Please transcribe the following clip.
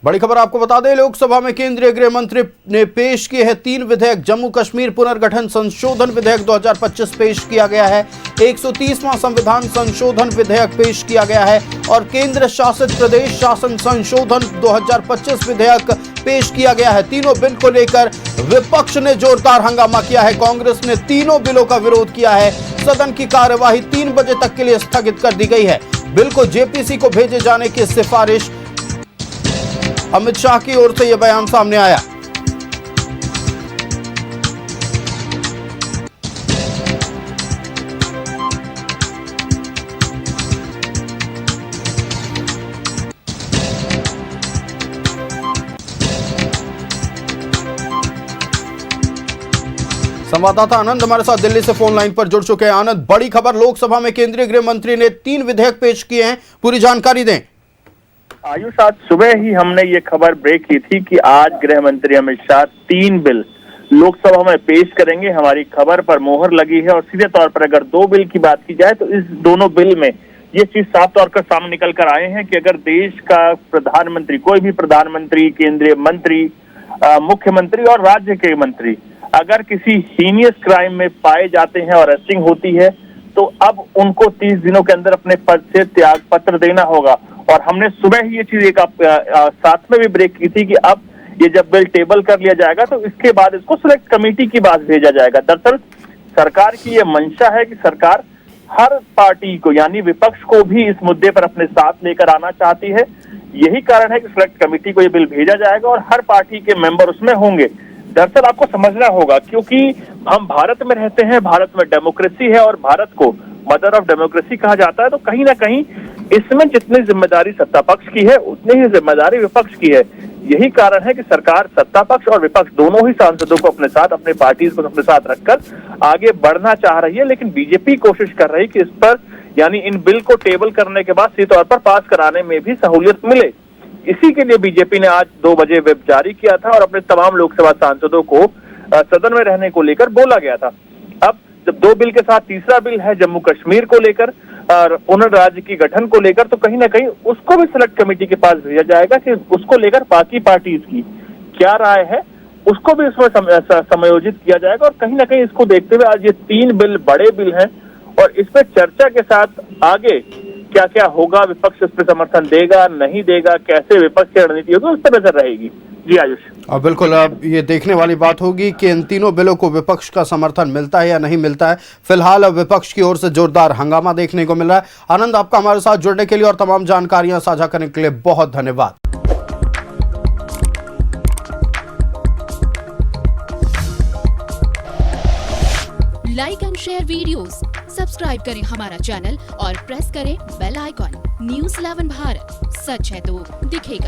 बड़ी खबर आपको बता दें, लोकसभा में केंद्रीय गृह मंत्री ने पेश किए हैं 3 विधेयक। जम्मू कश्मीर पुनर्गठन संशोधन विधेयक 2025 पेश किया गया है, 130वां संविधान संशोधन विधेयक पेश किया गया है और केंद्र शासित प्रदेश शासन संशोधन 2025 विधेयक पेश किया गया है। तीनों बिल को लेकर विपक्ष ने जोरदार हंगामा किया है। कांग्रेस ने तीनों बिलों का विरोध किया है। सदन की कार्यवाही 3 बजे तक के लिए स्थगित कर दी गई है। बिल को जेपीसी को भेजे जाने की सिफारिश, अमित शाह की ओर से यह बयान सामने आया। संवाददाता आनंद हमारे साथ दिल्ली से फोन लाइन पर जुड़ चुके हैं। आनंद, बड़ी खबर, लोकसभा में केंद्रीय गृह मंत्री ने 3 विधेयक पेश किए हैं, पूरी जानकारी दें। आयुष, आज सुबह ही हमने ये खबर ब्रेक की थी कि आज गृह मंत्री अमित शाह 3 बिल लोकसभा में पेश करेंगे। हमारी खबर पर मोहर लगी है और सीधे तौर पर अगर 2 बिल की बात की जाए तो इस दोनों बिल में ये चीज साफ तौर पर सामने निकल कर आए हैं कि अगर देश का प्रधानमंत्री, कोई भी प्रधानमंत्री, केंद्रीय मंत्री, मुख्यमंत्री और राज्य के मंत्री अगर किसी हीनियस क्राइम में पाए जाते हैं और अरेस्टिंग होती है तो अब उनको 30 दिनों के अंदर अपने पद से त्याग पत्र देना होगा। और हमने सुबह ही ये चीज एक साथ में भी ब्रेक की थी कि अब ये जब बिल टेबल कर लिया जाएगा तो इसके बाद इसको सिलेक्ट कमेटी के पास भेजा जाएगा। दरअसल सरकार की ये मंशा है कि सरकार हर पार्टी को, यानी विपक्ष को भी इस मुद्दे पर अपने साथ लेकर आना चाहती है। यही कारण है कि सिलेक्ट कमेटी को ये बिल भेजा जाएगा और हर पार्टी के मेंबर उसमें होंगे। दरअसल आपको समझना होगा, क्योंकि हम भारत में रहते हैं, भारत में डेमोक्रेसी है और भारत को मदर ऑफ डेमोक्रेसी कहा जाता है, तो कहीं ना कहीं इसमें जितनी जिम्मेदारी सत्ता पक्ष की है उतनी ही जिम्मेदारी विपक्ष की है। यही कारण है कि सरकार सत्ता पक्ष और विपक्ष दोनों ही सांसदों को अपने साथ, अपने पार्टीज को अपने साथ रखकर आगे बढ़ना चाह रही है। लेकिन बीजेपी कोशिश कर रही है कि इस पर, यानी इन बिल को टेबल करने के बाद सीधे तौर पर पास कराने में भी सहूलियत मिले। इसी के लिए बीजेपी ने आज 2 बजे व्हिप जारी किया था और अपने तमाम लोकसभा सांसदों को सदन में रहने को लेकर बोला गया था। अब जब 2 बिल के साथ तीसरा बिल है जम्मू कश्मीर को लेकर और पुनर्राज्य की गठन को लेकर, तो कहीं ना कहीं उसको भी सिलेक्ट कमेटी के पास भेजा जाएगा कि उसको लेकर बाकी पार्टीज की क्या राय है, उसको भी उसमें समायोजित किया जाएगा। और कहीं ना कहीं इसको देखते हुए आज ये 3 बिल बड़े बिल हैं और इस पर चर्चा के साथ आगे क्या क्या होगा, विपक्ष इस पर समर्थन देगा नहीं देगा, कैसे विपक्ष की रणनीति होगी, उस पर नजर रहेगी। जी आयुष, अब बिल्कुल अब ये देखने वाली बात होगी कि इन तीनों बिलों को विपक्ष का समर्थन मिलता है या नहीं मिलता है। फिलहाल अब विपक्ष की ओर से जोरदार हंगामा देखने को मिल रहा है। आनंद, आपका हमारे साथ जुड़ने के लिए और तमाम जानकारियां साझा करने के लिए बहुत धन्यवाद। Like and share videos, subscribe करें हमारा चैनल और प्रेस करें बेल आइकॉन। न्यूज़ 11 भारत, सच है तो दिखेगा।